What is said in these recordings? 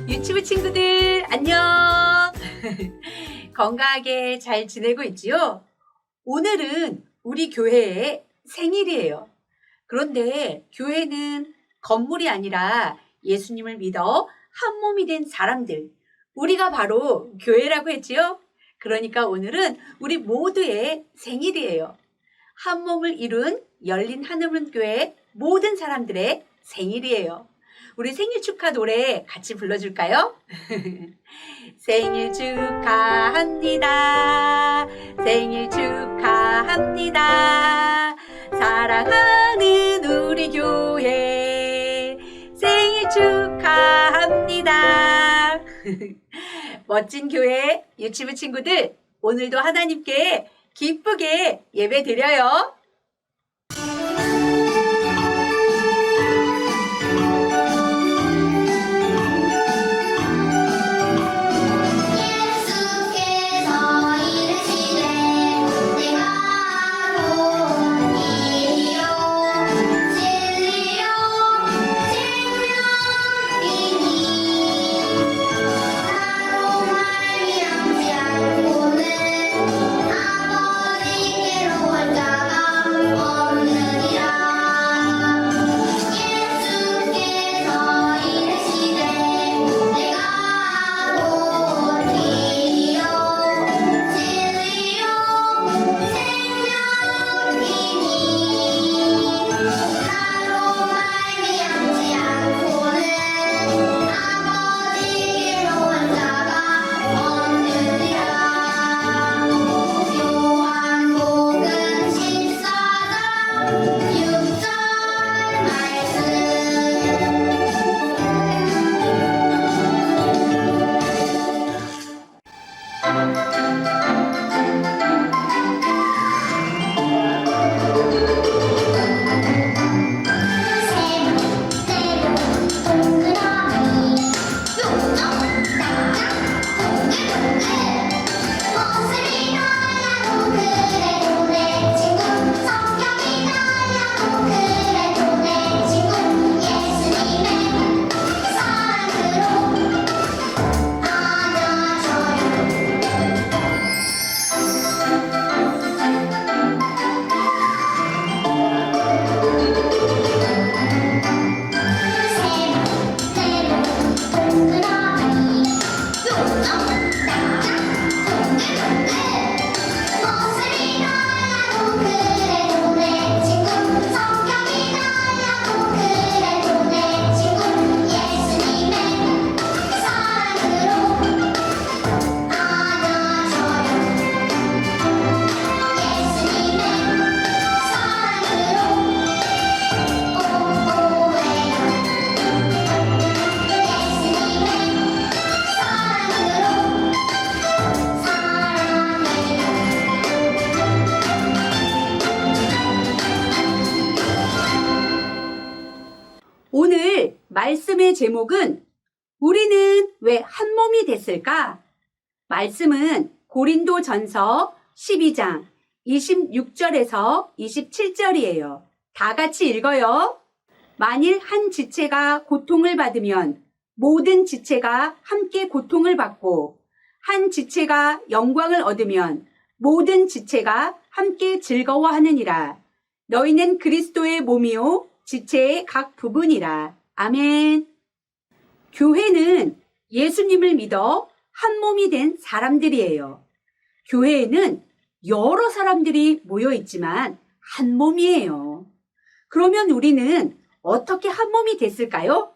유치부 친구들 안녕. 건강하게 잘 지내고 있지요? 오늘은 우리 교회의 생일이에요. 그런데 교회는 건물이 아니라 예수님을 믿어 한 몸이 된 사람들, 우리가 바로 교회라고 했지요? 그러니까 오늘은 우리 모두의 생일이에요. 한 몸을 이룬 열린 한우문 교회 모든 사람들의 생일이에요. 우리 생일 축하 노래 같이 불러줄까요? 생일 축하합니다. 생일 축하합니다. 사랑하는 우리 교회 생일 축하합니다. 멋진 교회 유치부 친구들, 오늘도 하나님께 기쁘게 예배 드려요. 오늘 말씀의 제목은 우리는 왜 한 몸이 됐을까? 말씀은 고린도전서 12장 26절에서 27절이에요. 다 같이 읽어요. 만일 한 지체가 고통을 받으면 모든 지체가 함께 고통을 받고, 한 지체가 영광을 얻으면 모든 지체가 함께 즐거워하느니라. 너희는 그리스도의 몸이요 지체의 각 부분이라. 아멘. 교회는 예수님을 믿어 한 몸이 된 사람들이에요. 교회에는 여러 사람들이 모여 있지만 한 몸이에요. 그러면 우리는 어떻게 한 몸이 됐을까요?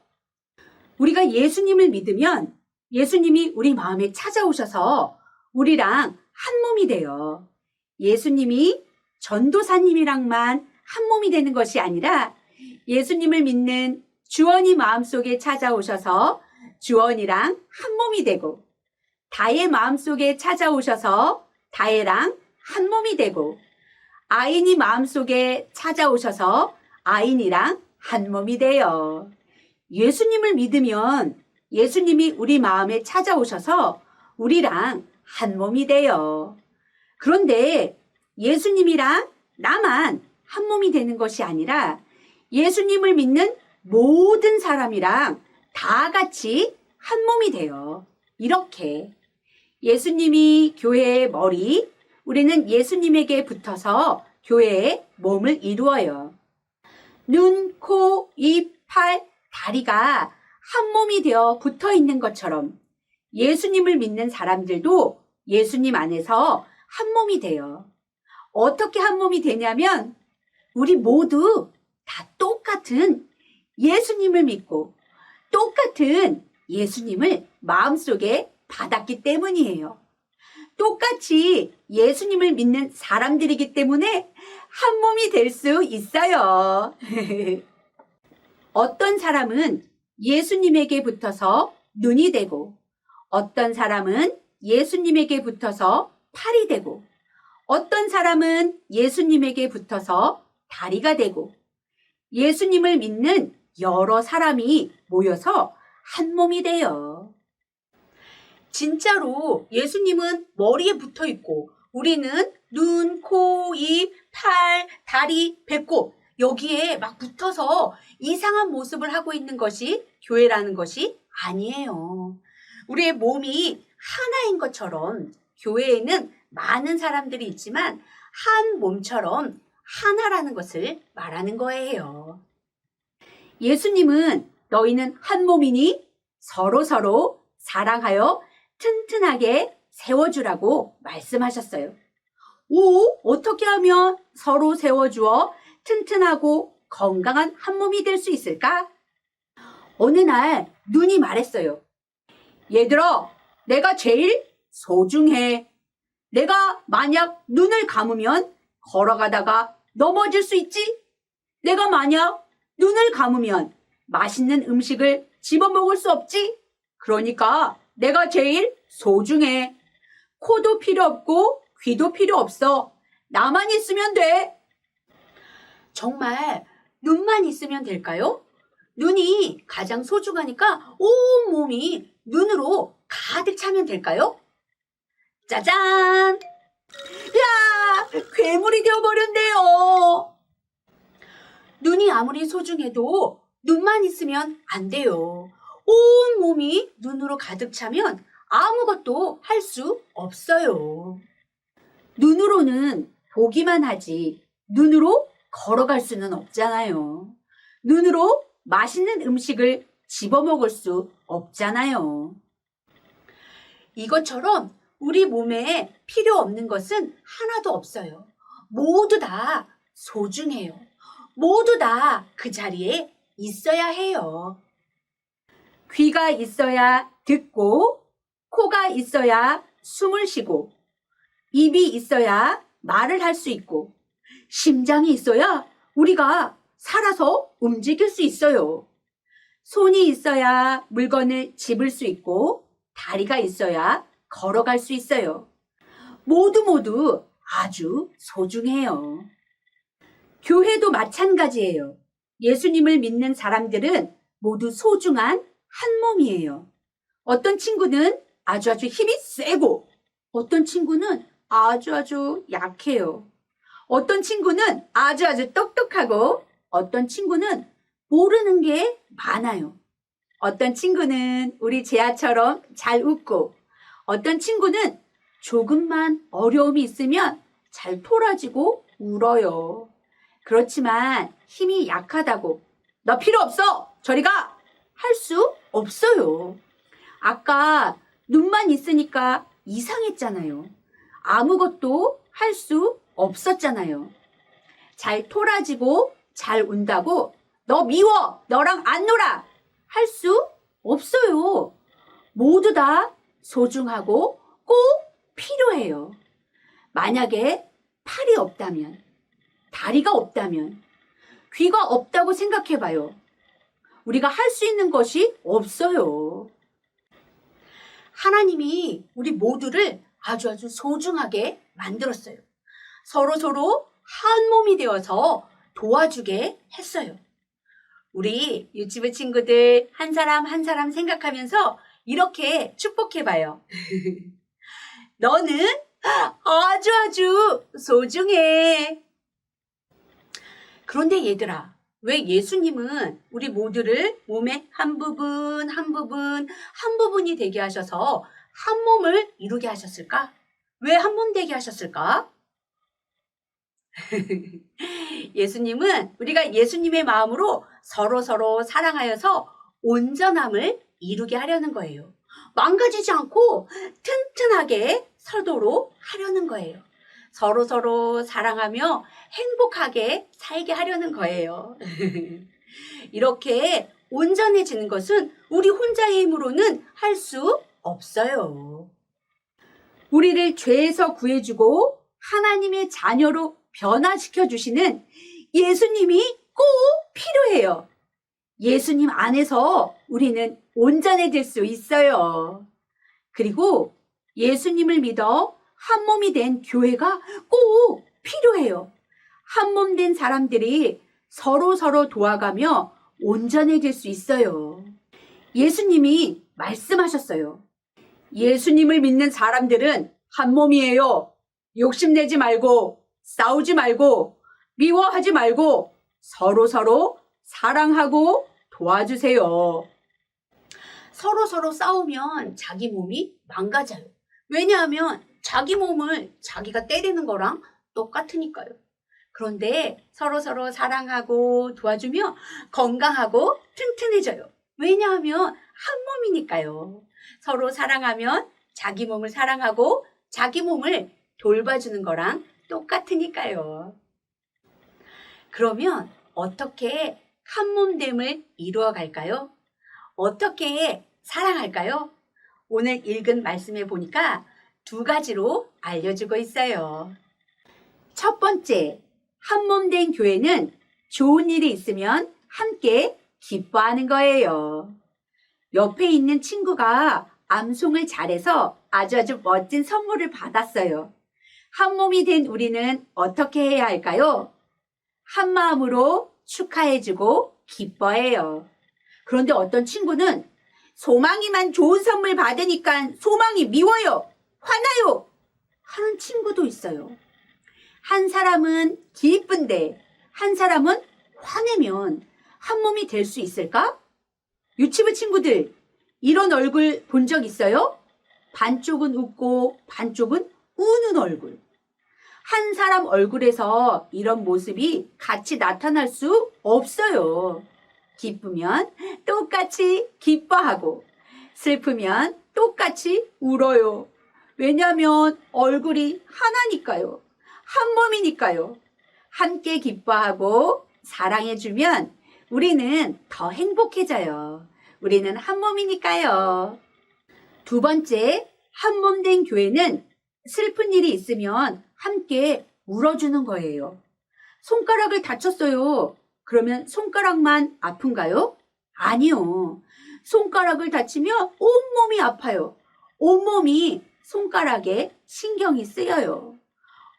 우리가 예수님을 믿으면 예수님이 우리 마음에 찾아오셔서 우리랑 한 몸이 돼요. 예수님이 전도사님이랑만 한 몸이 되는 것이 아니라 예수님을 믿는 주원이 마음속에 찾아오셔서 주원이랑 한 몸이 되고, 다의 마음속에 찾아오셔서 다혜랑 한 몸이 되고, 아인이 마음속에 찾아오셔서 아인이랑 한 몸이 돼요. 예수님을 믿으면 예수님이 우리 마음에 찾아오셔서 우리랑 한 몸이 돼요. 그런데 예수님이랑 나만 한 몸이 되는 것이 아니라 예수님을 믿는 모든 사람이랑 다 같이 한 몸이 돼요. 이렇게 예수님이 교회의 머리, 우리는 예수님에게 붙어서 교회의 몸을 이루어요. 눈, 코, 입, 팔, 다리가 한 몸이 되어 붙어 있는 것처럼 예수님을 믿는 사람들도 예수님 안에서 한 몸이 돼요. 어떻게 한 몸이 되냐면 우리 모두 다 똑같은 예수님을 믿고 똑같은 예수님을 마음속에 받았기 때문이에요. 똑같이 예수님을 믿는 사람들이기 때문에 한 몸이 될 수 있어요. 어떤 사람은 예수님에게 붙어서 눈이 되고 어떤 사람은 예수님에게 붙어서 팔이 되고 어떤 사람은 예수님에게 붙어서 다리가 되고 예수님을 믿는 여러 사람이 모여서 한 몸이 돼요. 진짜로 예수님은 머리에 붙어 있고 우리는 눈, 코, 입, 팔, 다리, 배꼽 여기에 막 붙어서 이상한 모습을 하고 있는 것이 교회라는 것이 아니에요. 우리의 몸이 하나인 것처럼 교회에는 많은 사람들이 있지만 한 몸처럼 하나라는 것을 말하는 거예요. 예수님은 너희는 한 몸이니 서로 사랑하여 튼튼하게 세워주라고 말씀하셨어요. 어떻게 하면 서로 세워주어 튼튼하고 건강한 한 몸이 될 수 있을까? 어느 날 눈이 말했어요. 얘들아, 내가 제일 소중해. 내가 만약 눈을 감으면 걸어가다가 넘어질 수 있지? 내가 만약 눈을 감으면 맛있는 음식을 집어먹을 수 없지? 그러니까 내가 제일 소중해. 코도 필요 없고 귀도 필요 없어. 나만 있으면 돼. 정말 눈만 있으면 될까요? 눈이 가장 소중하니까 온 몸이 눈으로 가득 차면 될까요? 짜잔! 야! 괴물이 되어버렸네요. 눈이 아무리 소중해도 눈만 있으면 안 돼요. 온 몸이 눈으로 가득 차면 아무것도 할 수 없어요. 눈으로는 보기만 하지 눈으로 걸어갈 수는 없잖아요. 눈으로 맛있는 음식을 집어먹을 수 없잖아요. 이것처럼 우리 몸에 필요 없는 것은 하나도 없어요. 모두 다 소중해요. 모두 다 그 자리에 있어야 해요. 귀가 있어야 듣고, 코가 있어야 숨을 쉬고, 입이 있어야 말을 할 수 있고, 심장이 있어야 우리가 살아서 움직일 수 있어요. 손이 있어야 물건을 집을 수 있고, 다리가 있어야 걸어갈 수 있어요. 모두 아주 소중해요. 교회도 마찬가지예요. 예수님을 믿는 사람들은 모두 소중한 한 몸이에요. 어떤 친구는 아주 힘이 세고 어떤 친구는 아주 약해요. 어떤 친구는 아주 똑똑하고 어떤 친구는 모르는 게 많아요. 어떤 친구는 우리 제아처럼 잘 웃고 어떤 친구는 조금만 어려움이 있으면 잘 토라지고 울어요. 그렇지만 힘이 약하다고 너 필요 없어! 저리 가! 할 수 없어요. 아까 눈만 있으니까 이상했잖아요. 아무것도 할 수 없었잖아요. 잘 토라지고 잘 운다고 너 미워! 너랑 안 놀아! 할 수 없어요. 모두 다 소중하고 꼭 필요해요. 만약에 팔이 없다면, 다리가 없다면, 귀가 없다고 생각해봐요. 우리가 할 수 있는 것이 없어요. 하나님이 우리 모두를 아주 소중하게 만들었어요. 서로 한 몸이 되어서 도와주게 했어요. 우리 유치부 친구들 한 사람 한 사람 생각하면서 이렇게 축복해봐요. 너는 아주 소중해. 그런데 얘들아, 왜 예수님은 우리 모두를 몸의 한 부분, 한 부분, 한 부분이 되게 하셔서 한 몸을 이루게 하셨을까? 왜 한 몸 되게 하셨을까? 예수님은 우리가 예수님의 마음으로 서로 사랑하여서 온전함을 이루게 하려는 거예요. 망가지지 않고 튼튼하게 서도록 하려는 거예요. 서로 사랑하며 행복하게 살게 하려는 거예요. 이렇게 온전해지는 것은 우리 혼자의 힘으로는 할 수 없어요. 우리를 죄에서 구해주고 하나님의 자녀로 변화시켜 주시는 예수님이 꼭 필요해요. 예수님 안에서 우리는 온전해질 수 있어요. 그리고 예수님을 믿어 한 몸이 된 교회가 꼭 필요해요. 한 몸 된 사람들이 서로 도와가며 온전해질 수 있어요. 예수님이 말씀하셨어요. 예수님을 믿는 사람들은 한 몸이에요. 욕심내지 말고, 싸우지 말고, 미워하지 말고, 서로 사랑하고 도와주세요. 서로 싸우면 자기 몸이 망가져요. 왜냐하면 자기 몸을 자기가 때리는 거랑 똑같으니까요. 그런데 서로 사랑하고 도와주며 건강하고 튼튼해져요. 왜냐하면 한 몸이니까요. 서로 사랑하면 자기 몸을 사랑하고 자기 몸을 돌봐주는 거랑 똑같으니까요. 그러면 어떻게 한 몸됨을 이루어 갈까요? 어떻게 사랑할까요? 오늘 읽은 말씀에 보니까 2가지로 알려주고 있어요. 첫 번째, 한 몸 된 교회는 좋은 일이 있으면 함께 기뻐하는 거예요. 옆에 있는 친구가 암송을 잘해서 아주 멋진 선물을 받았어요. 한 몸이 된 우리는 어떻게 해야 할까요? 한 마음으로 축하해주고 기뻐해요. 그런데 어떤 친구는 소망이만 좋은 선물 받으니까 소망이 미워요, 화나요 하는 친구도 있어요. 한 사람은 기쁜데 한 사람은 화내면 한 몸이 될 수 있을까? 유치부 친구들, 이런 얼굴 본 적 있어요? 반쪽은 웃고 반쪽은 우는 얼굴. 한 사람 얼굴에서 이런 모습이 같이 나타날 수 없어요. 기쁘면 똑같이 기뻐하고 슬프면 똑같이 울어요. 왜냐하면 얼굴이 하나니까요. 한 몸이니까요. 함께 기뻐하고 사랑해주면 우리는 더 행복해져요. 우리는 한 몸이니까요. 2번째, 한 몸 된 교회는 슬픈 일이 있으면 함께 울어주는 거예요. 손가락을 다쳤어요. 그러면 손가락만 아픈가요? 아니요. 손가락을 다치면 온몸이 아파요. 온몸이 손가락에 신경이 쓰여요.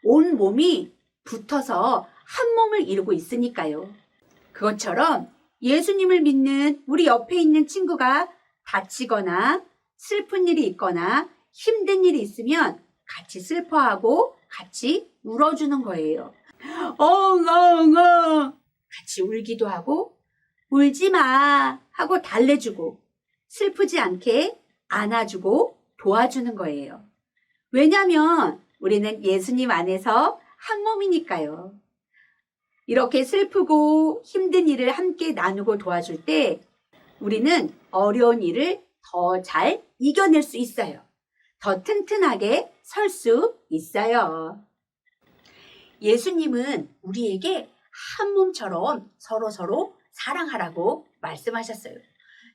온몸이 붙어서 한 몸을 이루고 있으니까요. 그것처럼 예수님을 믿는 우리 옆에 있는 친구가 다치거나 슬픈 일이 있거나 힘든 일이 있으면 같이 슬퍼하고 같이 울어주는 거예요. 같이 울기도 하고 울지 마 하고 달래주고 슬프지 않게 안아주고 도와주는 거예요. 왜냐하면 우리는 예수님 안에서 한 몸이니까요. 이렇게 슬프고 힘든 일을 함께 나누고 도와줄 때 우리는 어려운 일을 더 잘 이겨낼 수 있어요. 더 튼튼하게 설 수 있어요. 예수님은 우리에게 한 몸처럼 서로 사랑하라고 말씀하셨어요.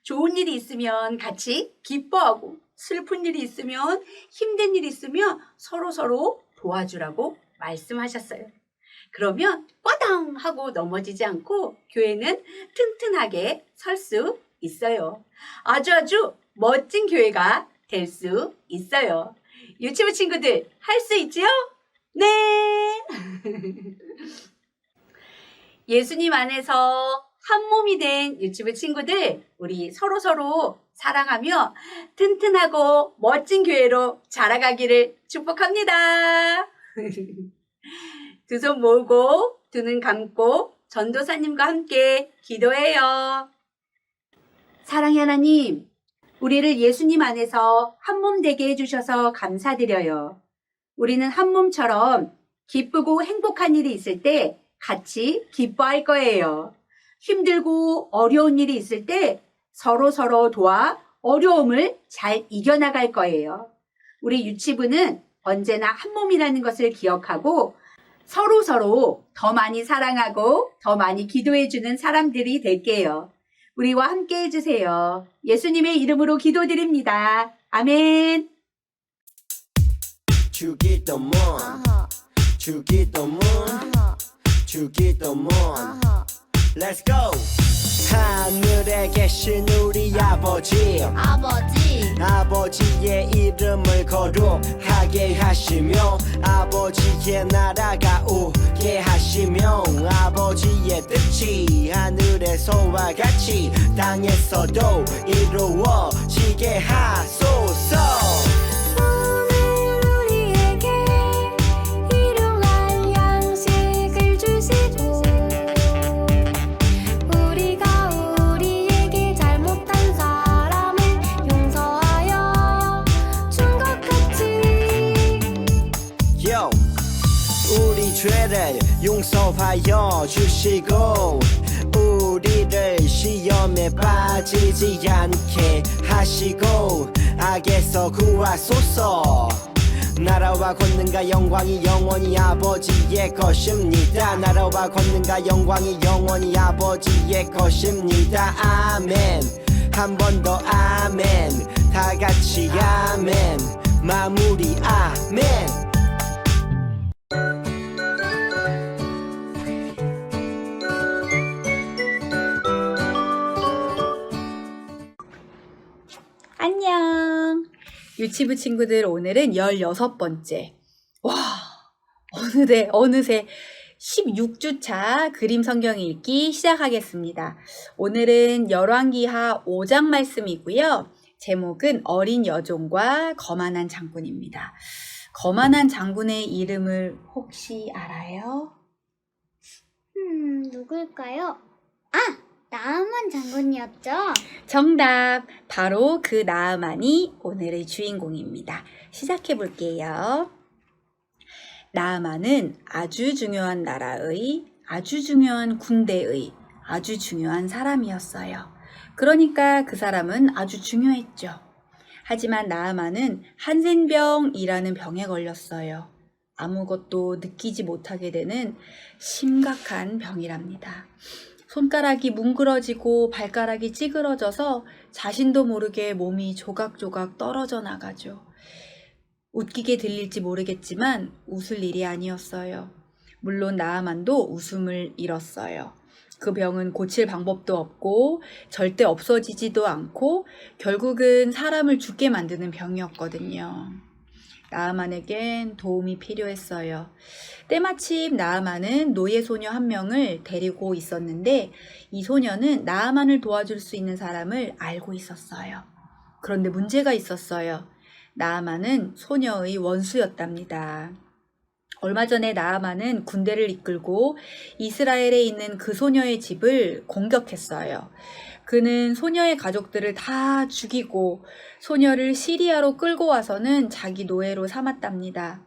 좋은 일이 있으면 같이 기뻐하고 슬픈 일이 있으면 힘든 일이 있으면 서로 도와주라고 말씀하셨어요. 그러면 꽈당 하고 넘어지지 않고 교회는 튼튼하게 설 수 있어요. 아주 멋진 교회가 될 수 있어요. 유치부 친구들 할 수 있지요? 네! 예수님 안에서 한 몸이 된 유치부 친구들, 우리 서로 사랑하며 튼튼하고 멋진 교회로 자라가기를 축복합니다. 두 손 모으고 두 눈 감고 전도사님과 함께 기도해요. 사랑의 하나님, 우리를 예수님 안에서 한 몸 되게 해주셔서 감사드려요. 우리는 한 몸처럼 기쁘고 행복한 일이 있을 때 같이 기뻐할 거예요. 힘들고 어려운 일이 있을 때 서로 도와 어려움을 잘 이겨나갈 거예요. 우리 유치부는 언제나 한 몸이라는 것을 기억하고 서로 더 많이 사랑하고 더 많이 기도해주는 사람들이 될게요. 우리와 함께 해주세요. 예수님의 이름으로 기도드립니다. 아멘. 주기도문 주기도문 주기도문 Let's go 하늘에 계신 우리 아버지 아버지의 이름을 거룩하게 하시며 아버지의 나라가 오게 하시며 아버지의 뜻이 하늘에서와 같이 땅에서도 이루어지게 하소서. 우리 죄를 용서하여 주시고 우리를 시험에 빠지지 않게 하시고 악에서 구하소서. 나라와 권능과 영광이 영원히 아버지의 것입니다. 나라와 권능과 영광이 영원히 아버지의 것입니다. 아멘. 한 번 더 아멘. 다 같이 아멘. 마무리 아멘. 안녕. 유치부 친구들, 오늘은 16번째. 와, 어느새 16주차 그림 성경 읽기 시작하겠습니다. 오늘은 열왕기하 5장 말씀이고요. 제목은 어린 여종과 거만한 장군입니다. 거만한 장군의 이름을 혹시 알아요? 누굴까요? 나아만 장군이었죠? 정답! 바로 그 나아만이 오늘의 주인공입니다. 시작해 볼게요. 나아만은 아주 중요한 나라의, 아주 중요한 군대의, 아주 중요한 사람이었어요. 그러니까 그 사람은 아주 중요했죠. 하지만 나아만은 한센병이라는 병에 걸렸어요. 아무것도 느끼지 못하게 되는 심각한 병이랍니다. 손가락이 뭉그러지고 발가락이 찌그러져서 자신도 모르게 몸이 조각조각 떨어져 나가죠. 웃기게 들릴지 모르겠지만 웃을 일이 아니었어요. 물론 나아만도 웃음을 잃었어요. 그 병은 고칠 방법도 없고 절대 없어지지도 않고 결국은 사람을 죽게 만드는 병이었거든요. 나아만에겐 도움이 필요했어요. 때마침 나아만은 노예 소녀 한 명을 데리고 있었는데 이 소녀는 나아만을 도와줄 수 있는 사람을 알고 있었어요. 그런데 문제가 있었어요. 나아만은 소녀의 원수였답니다. 얼마 전에 나아만은 군대를 이끌고 이스라엘에 있는 그 소녀의 집을 공격했어요. 그는 소녀의 가족들을 다 죽이고 소녀를 시리아로 끌고 와서는 자기 노예로 삼았답니다.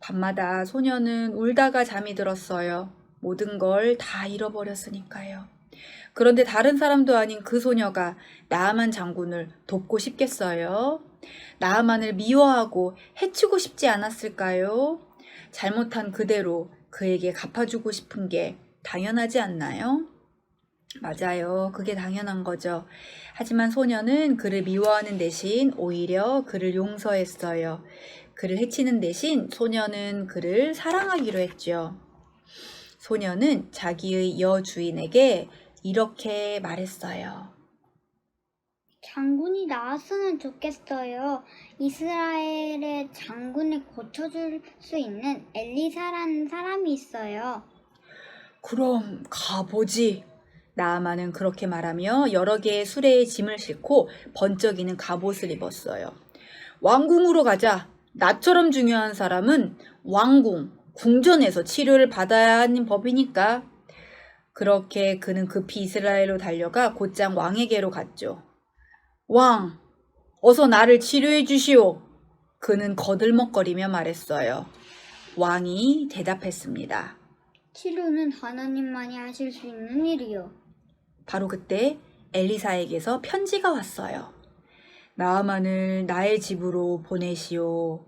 밤마다 소녀는 울다가 잠이 들었어요. 모든 걸 다 잃어버렸으니까요. 그런데 다른 사람도 아닌 그 소녀가 나아만 장군을 돕고 싶겠어요? 나아만을 미워하고 해치고 싶지 않았을까요? 잘못한 그대로 그에게 갚아주고 싶은 게 당연하지 않나요? 맞아요. 그게 당연한 거죠. 하지만 소녀는 그를 미워하는 대신 오히려 그를 용서했어요. 그를 해치는 대신 소녀는 그를 사랑하기로 했죠. 소녀는 자기의 여주인에게 이렇게 말했어요. 장군이 나왔으면 좋겠어요. 이스라엘의 장군을 고쳐줄 수 있는 엘리사라는 사람이 있어요. 그럼 가보지. 나아만은 그렇게 말하며 여러 개의 수레에 짐을 싣고 번쩍이는 갑옷을 입었어요. 왕궁으로 가자. 나처럼 중요한 사람은 왕궁, 궁전에서 치료를 받아야 하는 법이니까. 그렇게 그는 급히 이스라엘로 달려가 곧장 왕에게로 갔죠. 왕, 어서 나를 치료해 주시오. 그는 거들먹거리며 말했어요. 왕이 대답했습니다. 치료는 하나님만이 하실 수 있는 일이요. 바로 그때 엘리사에게서 편지가 왔어요. 나아만을 나의 집으로 보내시오.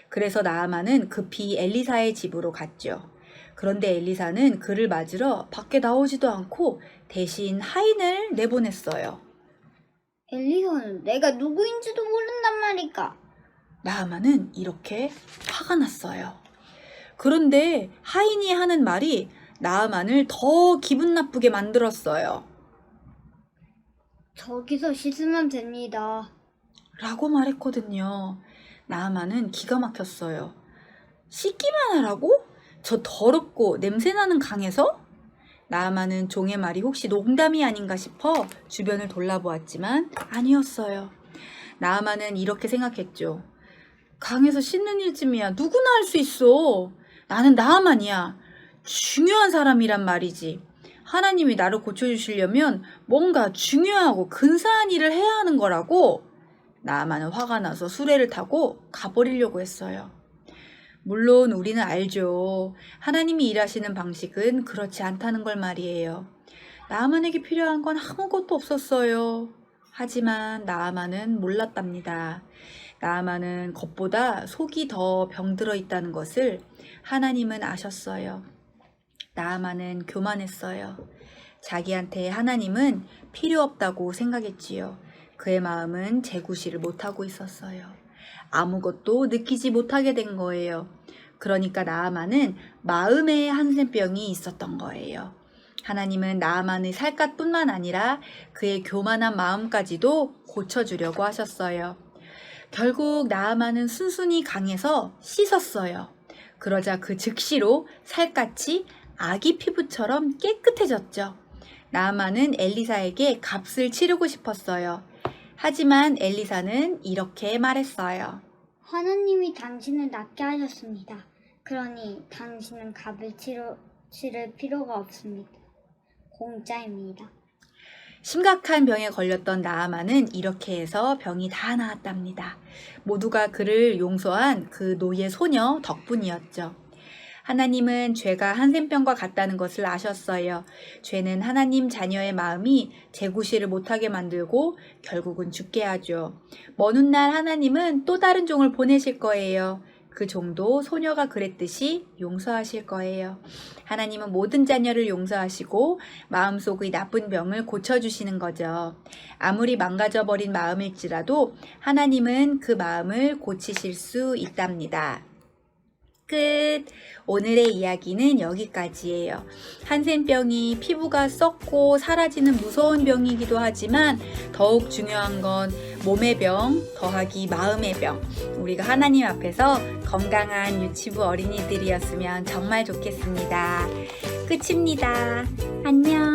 그래서 나아만은 급히 엘리사의 집으로 갔죠. 그런데 엘리사는 그를 맞으러 밖에 나오지도 않고 대신 하인을 내보냈어요. 엘리사는 내가 누구인지도 모른단 말이까. 나아만은 이렇게 화가 났어요. 그런데 하인이 하는 말이 나아만을 더 기분 나쁘게 만들었어요. 저기서 씻으면 됩니다. 라고 말했거든요. 나아만은 기가 막혔어요. 씻기만 하라고? 저 더럽고 냄새나는 강에서? 나아만은 종의 말이 혹시 농담이 아닌가 싶어 주변을 돌아보았지만 아니었어요. 나아만은 이렇게 생각했죠. 강에서 씻는 일쯤이야 누구나 할 수 있어. 나는 나아만이야. 중요한 사람이란 말이지. 하나님이 나를 고쳐주시려면 뭔가 중요하고 근사한 일을 해야 하는 거라고. 나아만은 화가 나서 수레를 타고 가버리려고 했어요. 물론 우리는 알죠. 하나님이 일하시는 방식은 그렇지 않다는 걸 말이에요. 나아만에게 필요한 건 아무것도 없었어요. 하지만 나아만은 몰랐답니다. 나아만은 겉보다 속이 더 병들어 있다는 것을 하나님은 아셨어요. 나아만은 교만했어요. 자기한테 하나님은 필요 없다고 생각했지요. 그의 마음은 재구실을 못하고 있었어요. 아무것도 느끼지 못하게 된 거예요. 그러니까 나아만은 마음의 한센병이 있었던 거예요. 하나님은 나아만의 살갗뿐만 아니라 그의 교만한 마음까지도 고쳐주려고 하셨어요. 결국 나아만은 순순히 강에서 씻었어요. 그러자 그 즉시로 살갗이 아기 피부처럼 깨끗해졌죠. 나아만은 엘리사에게 값을 치르고 싶었어요. 하지만 엘리사는 이렇게 말했어요. 하나님이 당신을 낫게 하셨습니다. 그러니 당신은 값을 치를 필요가 없습니다. 공짜입니다. 심각한 병에 걸렸던 나아만은 이렇게 해서 병이 다 나았답니다. 모두가 그를 용서한 그 노예 소녀 덕분이었죠. 하나님은 죄가 한센병과 같다는 것을 아셨어요. 죄는 하나님 자녀의 마음이 재구실을 못하게 만들고 결국은 죽게 하죠. 먼 훗날 하나님은 또 다른 종을 보내실 거예요. 그 종도 소녀가 그랬듯이 용서하실 거예요. 하나님은 모든 자녀를 용서하시고 마음속의 나쁜 병을 고쳐주시는 거죠. 아무리 망가져버린 마음일지라도 하나님은 그 마음을 고치실 수 있답니다. 끝. 오늘의 이야기는 여기까지예요. 한센병이 피부가 썩고 사라지는 무서운 병이기도 하지만 더욱 중요한 건 몸의 병 더하기 마음의 병. 우리가 하나님 앞에서 건강한 유치부 어린이들이었으면 정말 좋겠습니다. 끝입니다. 안녕.